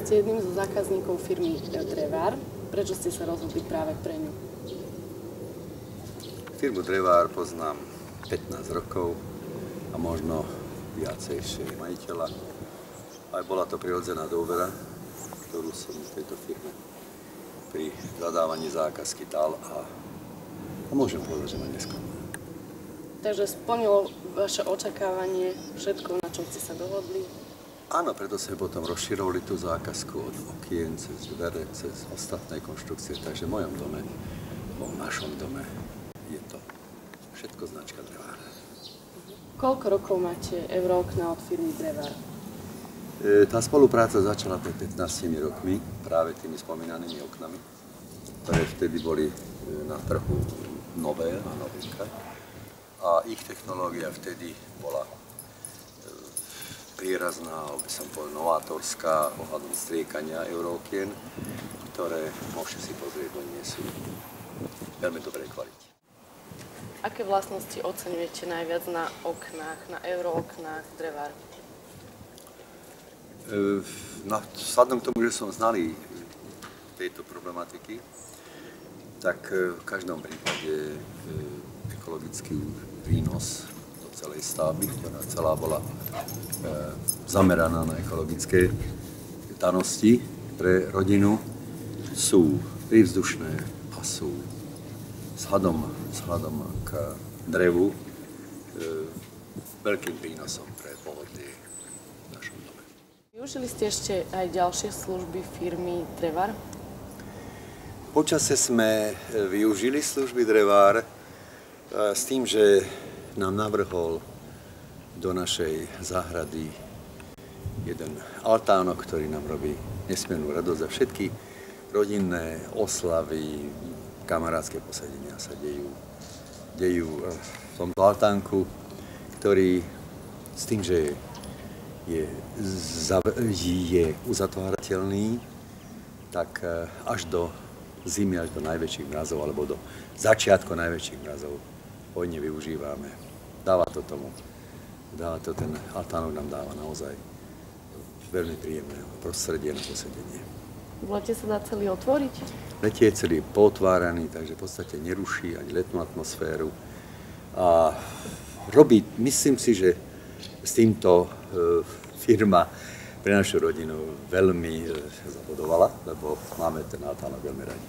Ste jedným zo zákazníkov firmy Drevár. Prečo ste sa rozhodli práve pre ňu? Firmu Drevár poznám 15 rokov a možno viacej ešte majiteľa. Aj bola to prirodzená dôvera, ktorú som v tejto firme pri zadávaní zákazky dal a môžem povedať, že ma nesklamala. Takže splnilo vaše očakávanie všetko, na čo ste sa dohodli? Áno, preto sme potom rozširovali tú zákazku od okien, cez dvere, cez ostatné konštrukcie. Takže v mojom dome, v našom dome je to všetko značka Drevár. Koľko rokov máte Eurookna od firmy Drevár? Tá spolupráca začala pred 15 rokmi práve tými spomínanými oknami, ktoré vtedy boli na trhu nové a novinka. A ich technológia vtedy bola prierazná, by som povedal, novátorská ohľadom striekania eurookien, ktoré môžete si pozrieť, oni sú veľmi dobrej kvality. Aké vlastnosti oceňujete najviac na oknách, na eurooknách Drevár? Vzhľadom k tomu, že som znalý tejto problematiky, tak v každom prípade ekologický prínos do celej stavby, ktorá celá bola zameraná na ekologické danosti pre rodinu, sú prívzdušné a sú vzhľadom k drevu veľkým prínosom pre pohodlie v našom dome. Využili ste ešte aj ďalšie služby firmy Drevár? Počase sme využili služby Drevár s tým, že nám navrhol do našej záhrady jeden altánok, ktorý nám robí nesmiernú radosť a všetky rodinné oslavy, kamarátske posadenia sa dejú v tomto altánku, ktorý s tým, že je uzatvárateľný, tak až do zimy, až do najväčších mrazov, alebo do začiatku najväčších mrazov hojne využívame. Ten altánok nám dáva naozaj veľmi príjemné prostredie na posedenie. V lete sa dá celý otvoriť? V lete je celý potváraný, takže v podstate neruší ani letnú atmosféru. A myslím si, že s týmto firma pre našu rodinu veľmi zabudovala, lebo máme ten altánok veľmi radi.